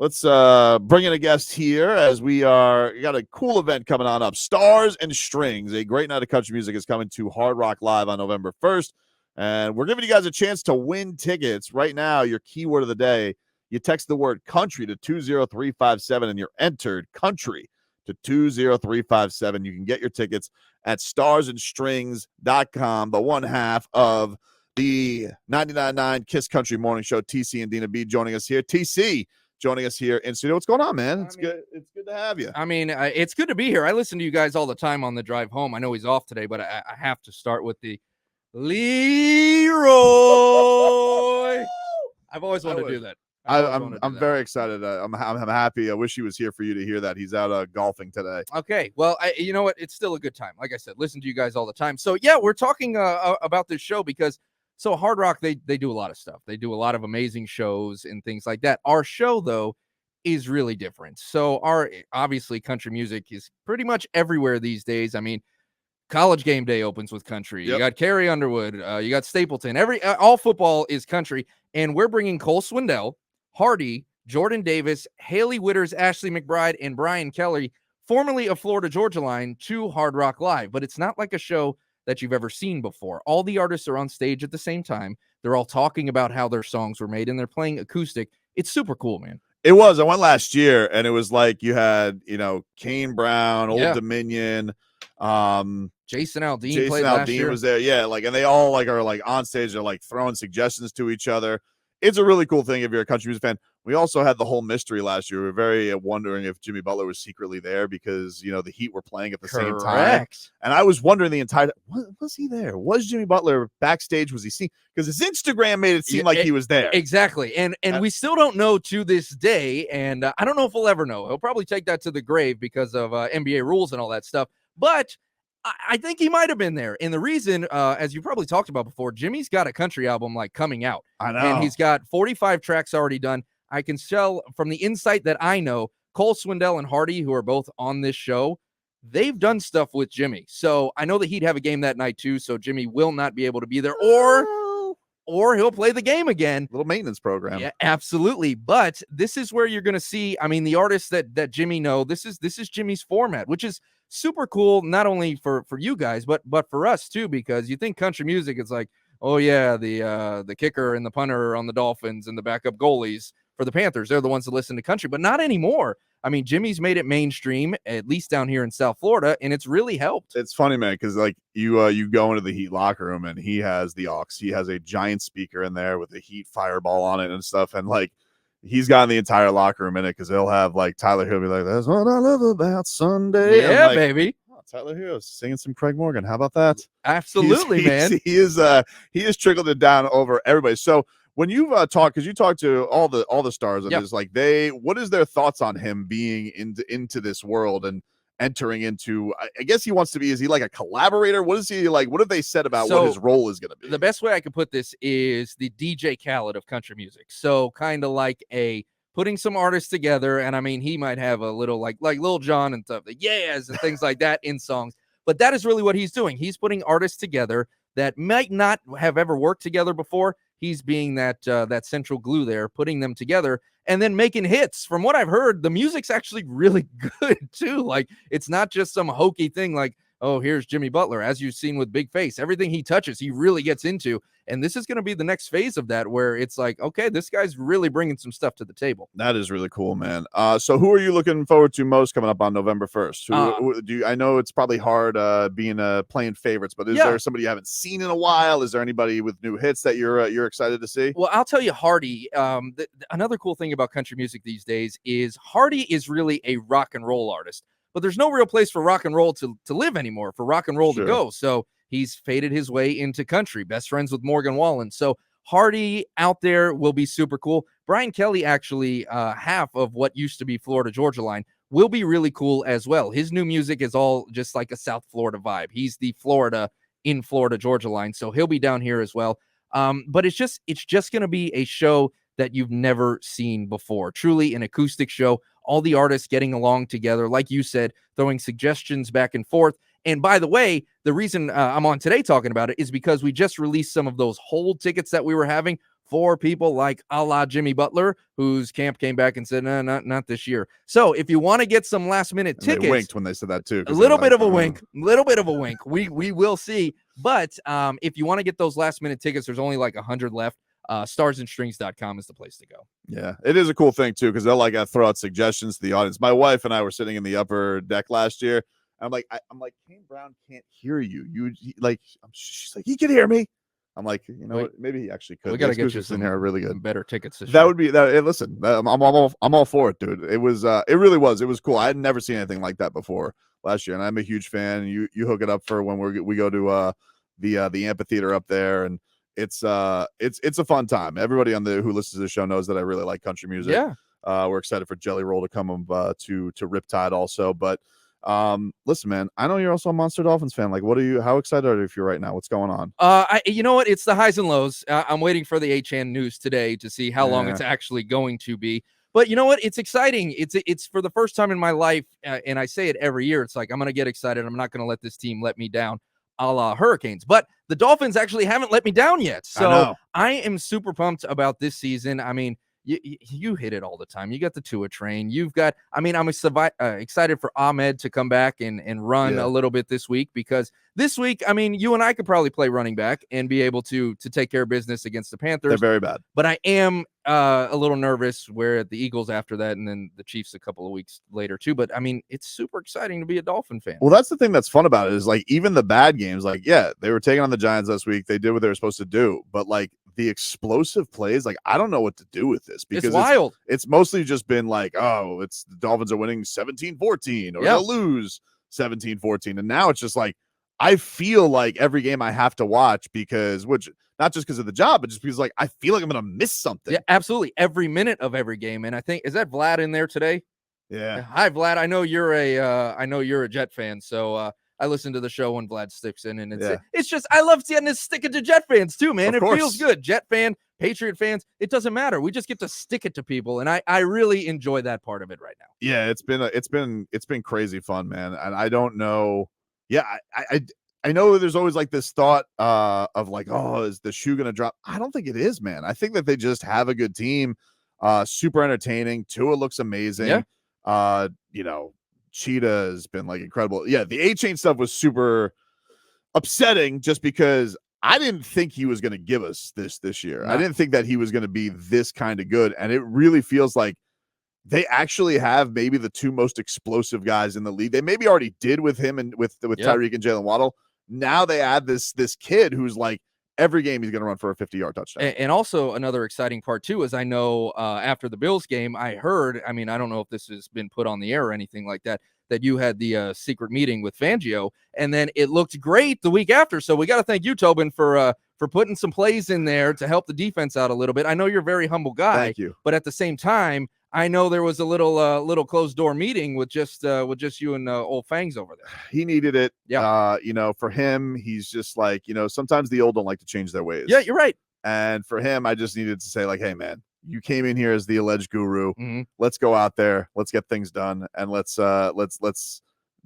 Let's bring in a guest here as we got a cool event coming on up. Stars and Strings, a great night of country music is coming to Hard Rock Live on November 1st. And we're giving you guys a chance to win tickets. Right now, your keyword of the day, you text the word country to 20357 and you're entered country to 20357. You can get your tickets at starsandstrings.com. The one half of the 99.9 Kiss Country Morning Show, TC and Dina B joining us here. TC joining us here in studio. What's going on, man? It's good to have you. I mean, it's good to be here. I listen to you guys all the time on the drive home. I know he's off today, but I have to start with the Leroy. I've always wanted to do that. I'm very excited. I'm happy. I wish he was here for you to hear that. He's out golfing today. Okay. Well, you know what? It's still a good time. Like I said, listen to you guys all the time. So, yeah, we're talking about this show because Hard Rock, they do a lot of stuff. They do a lot of amazing shows and things like that. Our show, though, is really different. So obviously country music is pretty much everywhere these days. I mean, College Game Day opens with country. Yep. You got Carrie Underwood. You got Stapleton. All football is country. And we're bringing Cole Swindell, Hardy, Jordan Davis, Haley Witters, Ashley McBride, and Brian Kelly, formerly of Florida Georgia Line, to Hard Rock Live. But it's not like a show that you've ever seen before. All the artists are on stage at the same time. They're all talking about how their songs were made, and they're playing acoustic. It's super cool, man. It was. I went last year, and it was like you had, Kane Brown, Old Dominion, Jason Aldean was there. Yeah, and they all are on stage. They're throwing suggestions to each other. It's a really cool thing if you're a country music fan. We also had the whole mystery last year. We were very wondering if Jimmy Butler was secretly there because, the Heat were playing at the same time. And I was wondering the entire time, was he there? Was Jimmy Butler backstage? Was he seen? Because his Instagram made it seem like he was there. Exactly. And we still don't know to this day. And I don't know if we'll ever know. He'll probably take that to the grave because of NBA rules and all that stuff. But I think he might have been there. And the reason, as you probably talked about before, Jimmy's got a country album coming out. I know. And he's got 45 tracks already done. I can tell from the insight that I know, Cole Swindell and Hardy, who are both on this show, they've done stuff with Jimmy. So I know that he'd have a game that night too. So Jimmy will not be able to be there, or he'll play the game again. Little maintenance program. Yeah, absolutely. But this is where you're going to see, the artists that Jimmy know, this is Jimmy's format, which is super cool, not only for you guys, but for us too, because you think country music is like, oh yeah, the kicker and the punter on the Dolphins and the backup goalies for the Panthers, they're the ones that listen to country, but not anymore. Jimmy's made it mainstream, at least down here in South Florida, and it's really helped. It's funny, man, because you go into the Heat locker room and he has the aux. He has a giant speaker in there with a Heat fireball on it and stuff, and he's gotten the entire locker room in it because they'll have Tyler Hill be like, "That's what I love about Sunday." Yeah, baby. Oh, Tyler Hill singing some Craig Morgan. How about that? Absolutely, man. He has trickled it down over everybody. So when you've talked, because you talked to all the stars of this, what is their thoughts on him being into this world and entering into? I guess he wants to be. Is he like a collaborator? What is he like? What have they said about what his role is going to be? The best way I could put this is the DJ Khaled of country music. So kind of like putting some artists together, and he might have a little like Lil Jon and stuff, and things like that in songs. But that is really what he's doing. He's putting artists together that might not have ever worked together before. He's being that central glue there, putting them together and then making hits. From what I've heard, the music's actually really good too. It's not just some hokey thing like, oh, here's Jimmy Butler. As you've seen with Big Face, everything he touches, he really gets into. And this is going to be the next phase of that, where it's like, okay, this guy's really bringing some stuff to the table. That is really cool, man. So who are you looking forward to most coming up on November 1st? I know it's probably hard playing favorites, but is there somebody you haven't seen in a while? Is there anybody with new hits that you're excited to see? Well, I'll tell you, Hardy. Another cool thing about country music these days is Hardy is really a rock and roll artist. But there's no real place for rock and roll to live anymore, for rock and roll to go. So he's faded his way into country, best friends with Morgan Wallen. So Hardy out there will be super cool. Brian Kelly, actually, half of what used to be Florida Georgia Line, will be really cool as well. His new music is all just like a South Florida vibe. He's the Florida in Florida Georgia Line, so he'll be down here as well. But it's just going to be a show that you've never seen before. Truly an acoustic show. All the artists getting along together, like you said, throwing suggestions back and forth. And by the way, the reason I'm on today talking about it is because we just released some of those hold tickets that we were having for people like a la Jimmy Butler, whose camp came back and said, no, not this year. So if you want to get some last minute tickets, they winked when they said that too. A little bit of a wink. We will see. But if you want to get those last minute tickets, there's only like 100 left. Starsandstrings.com is the place to go. Yeah, it is a cool thing too, because they'll like throw out suggestions to the audience. My wife and I were sitting in the upper deck last year. I'm like, Kane Brown can't hear you. She's like, he can hear me. I'm like, what? Maybe he actually could. We got to get you some in here really good, better tickets. That would be that. Hey, listen, I'm all for it, dude. It was, it really was. It was cool. I had never seen anything like that before last year, and I'm a huge fan. You hook it up for when we go to the amphitheater up there, and it's a fun time. Everybody who listens to the show knows that I really like country music. Yeah, we're excited for Jelly Roll to come to Riptide also, but. Listen, man, I know you're also a Monster Dolphins fan. Like, how excited are you if you're right now? What's going on? You know what? It's the highs and lows. I'm waiting for the HN news today to see how long it's actually going to be. But you know what? It's exciting. It's for the first time in my life, and I say it every year. It's like, I'm going to get excited. I'm not going to let this team let me down, a la Hurricanes. But the Dolphins actually haven't let me down yet. So I am super pumped about this season. I mean, you hit it all the time. You got the Tua train. You've got, I'm excited for Ahmed to come back and run a little bit this week, because this week, you and I could probably play running back and be able to take care of business against the Panthers. They're very bad. But I am a little nervous where the Eagles after that, and then the Chiefs a couple of weeks later too. But it's super exciting to be a Dolphin fan. Well, that's the thing that's fun about it, is like, even the bad games, like, yeah, they were taking on the Giants last week. They did what they were supposed to do, but like, the explosive plays, like, I don't know what to do with this, because it's wild. It's mostly just been like, it's the Dolphins are winning 17-14 or they'll lose 17-14. And now it's just like, I feel like every game I have to watch, not just because of the job, but just because like I feel like I'm going to miss something. Yeah, absolutely. Every minute of every game. And I think, is that Vlad in there today? Yeah. Hi, Vlad. I know you're a Jet fan. So, I listen to the show when Vlad sticks in, and it's just, I love seeing this sticking to Jet fans too, man. It feels good. Jet fan, Patriot fans, it doesn't matter. We just get to stick it to people, and I really enjoy that part of it right now. Yeah, it's been crazy fun, man. And I don't know. Yeah, I know there's always like this thought of like, is the shoe gonna drop? I don't think it is, man. I think that they just have a good team, super entertaining. Tua looks amazing. Yeah. Cheetah has been like incredible. Yeah, the A-Chain stuff was super upsetting, just because I didn't think he was going to give us this year. No. I didn't think that he was going to be this kind of good, and it really feels like they actually have maybe the two most explosive guys in the league. They maybe already did with him and with Tyreek and Jalen Waddle. Now they add this kid who's like, every game he's going to run for a 50-yard touchdown. And also another exciting part too is, I know after the Bills game, I heard, I don't know if this has been put on the air or anything like that, that you had the secret meeting with Fangio, and then it looked great the week after. So we got to thank you, Tobin, for putting some plays in there to help the defense out a little bit. I know you're a very humble guy. Thank you. But at the same time, I know there was a little closed door meeting with just you and old Fangs over there. He needed it. Yeah. For him, he's just like, sometimes the old don't like to change their ways. Yeah, you're right. And for him, I just needed to say like, hey man, you came in here as the alleged guru. Mm-hmm. Let's go out there. Let's get things done. And let's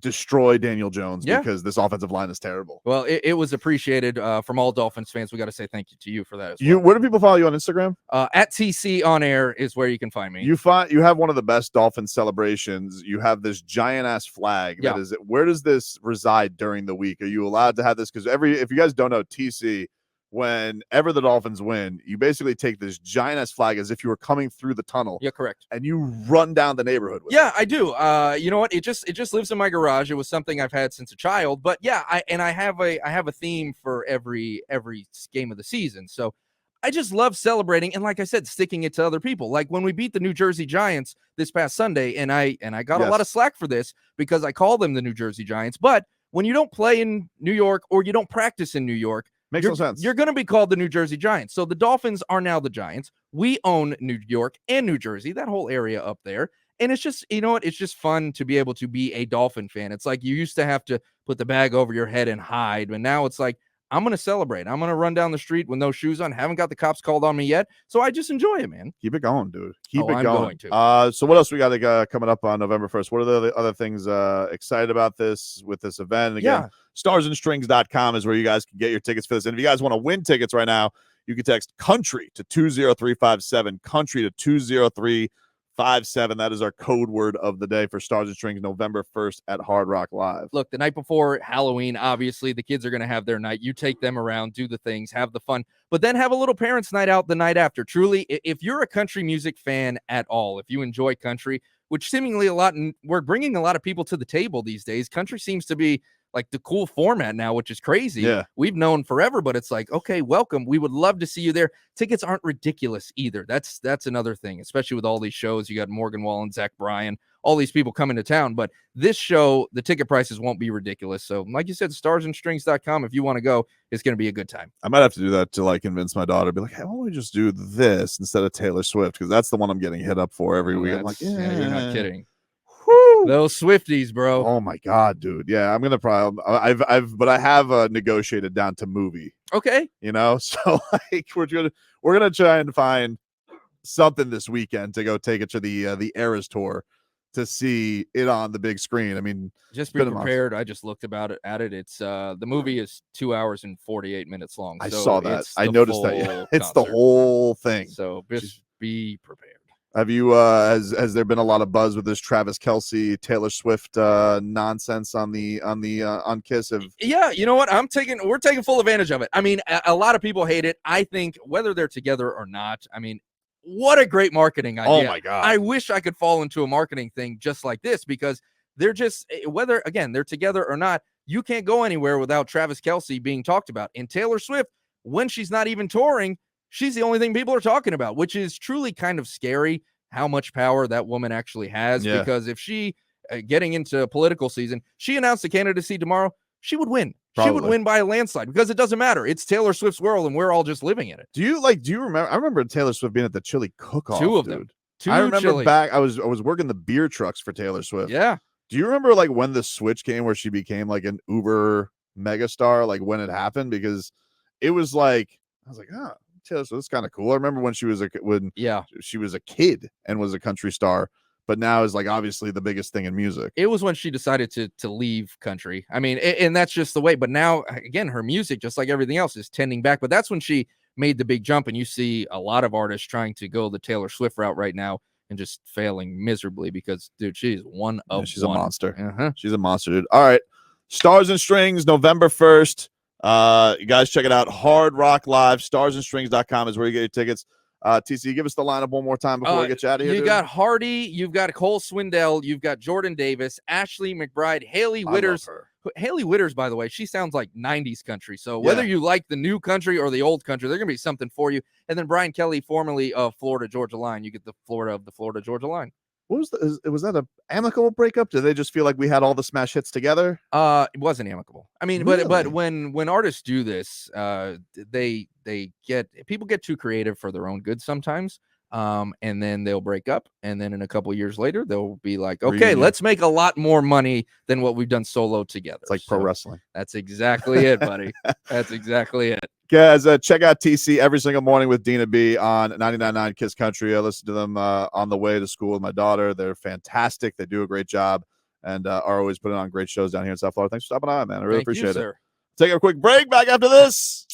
destroy Daniel Jones, because this offensive line is terrible. Well, it was appreciated from all Dolphins fans. We got to say thank you to you for that as well. Where do people follow you on Instagram? At TC on air is where you can find me. You have one of the best Dolphins celebrations. You have this giant ass flag. Yeah. Where does this reside during the week? Are you allowed to have this? Because if you guys don't know, TC, whenever the Dolphins win, you basically take this giant ass flag as if you were coming through the tunnel. Yeah, correct. And you run down the neighborhood with it. I do. You know what? It just lives in my garage. It was something I've had since a child. But yeah, I have a theme for every game of the season. So I just love celebrating, and like I said, sticking it to other people. Like when we beat the New Jersey Giants this past Sunday, and I got a lot of slack for this because I call them the New Jersey Giants. But when you don't play in New York or you don't practice in New York, makes no sense. You're going to be called the New Jersey Giants. So the Dolphins are now the Giants. We own New York and New Jersey, that whole area up there. And it's just, it's just fun to be able to be a Dolphin fan. It's like you used to have to put the bag over your head and hide, but now it's like, I'm going to celebrate. I'm going to run down the street with no shoes on. Haven't got the cops called on me yet. So I just enjoy it, man. Keep it going, dude. Keep it I'm going. to. So what else we got coming up on November 1st? What are the other things excited about this event? Again, starsandstrings.com is where you guys can get your tickets for this. And if you guys want to win tickets right now, You can text country to 20357, country to 20357. That is our code word of the day for Stars and Strings, November 1st at Hard Rock Live. Look, the night before Halloween, obviously the kids are going to have their night. You take them around, do the things, have the fun, but then have a little parents' night out the night after. Truly, if you're a country music fan at all, if you enjoy country, which seemingly a lot, and we're bringing a lot of people to the table these days. Country seems to be like the cool format now, which is crazy. Yeah. We've known forever, but it's like, okay, welcome. We would love to see you there. Tickets aren't ridiculous either. That's another thing, especially with all these shows. You got Morgan Wallen, Zach Bryan, all these people coming to town. But this show, the ticket prices won't be ridiculous. So like you said, starsandstrings.com, if you want to go, it's going to be a good time. I might have to do that to like convince my daughter, be like, hey, why don't we just do this instead of Taylor Swift? Because that's the one I'm getting hit up for every week. I'm like, yeah, you're not kidding. Woo! Those Swifties, bro. Oh my God, dude. Yeah, I'm gonna probably but I have negotiated down to movie. Okay. You know, so like we're gonna try and find something this weekend to go take it to the Eras tour to see it on the big screen. I mean, just be prepared. I just looked at it. It's the movie is 2 hours and 48 minutes long. I so saw that. I noticed that. Yeah. It's concert. The whole thing. So just be prepared. Have you has there been a lot of buzz with this Travis Kelce, Taylor Swift nonsense on Kiss? Yeah, you know what? We're taking full advantage of it. I mean, a lot of people hate it. I think whether they're together or not, I mean, what a great marketing idea. Oh my God. I wish I could fall into a marketing thing just like this, because they're just, whether again they're together or not, you can't go anywhere without Travis Kelce being talked about. And Taylor Swift, when she's not even touring, she's the only thing people are talking about, which is truly kind of scary how much power that woman actually has. Yeah. Because if she, getting into political season, she announced a candidacy tomorrow, she would win. Probably. She would win by a landslide, because it doesn't matter. It's Taylor Swift's world, and we're all just living in it. Do you remember? I remember Taylor Swift being at the Chili Cook-Off. Two of dude. them. Two I remember Chili's. back. I was working the beer trucks for Taylor Swift. Yeah. Do you remember like when the switch came where she became like an Uber megastar? Like when it happened, because it was like I was like, oh, Taylor Swift, that's kind of cool. I remember when she was a kid and was a country star, but now is like obviously the biggest thing in music. It was when she decided to leave country. I mean, and that's just the way. But now, again, her music, just like everything else, is tending back. But that's when she made the big jump. And you see a lot of artists trying to go the Taylor Swift route right now and just failing miserably, because, dude, she's one of she's one. A monster. Uh-huh. She's a monster, dude. All right. Stars and Strings, November 1st. You guys check it out. Hard Rock Live. Starsandstrings.com is where you get your tickets. TC, give us the lineup one more time before we get you out of here. You got Hardy, you've got Cole Swindell, you've got Jordan Davis, Ashley McBride, Haley Witters. Haley Witters, by the way, she sounds like 90s country. So whether you like the new country or the old country, there's going to be something for you. And then Brian Kelly, formerly of Florida Georgia Line. You get the Florida Georgia Line. What was that an amicable breakup? Did they just feel like we had all the smash hits together? It wasn't amicable. I mean, really? but when artists do this, people get too creative for their own good sometimes. And then they'll break up, and then in a couple years later, they'll be like, okay, Reunion. Let's make a lot more money than what we've done solo together. It's like pro wrestling. That's exactly it, buddy. That's exactly it. Guys, check out TC every single morning with Dina B on 99.9 Kiss Country. I listen to them on the way to school with my daughter. They're fantastic. They do a great job and are always putting on great shows down here in South Florida. Thanks for stopping by, man. I really appreciate it. Take a quick break. Back after this.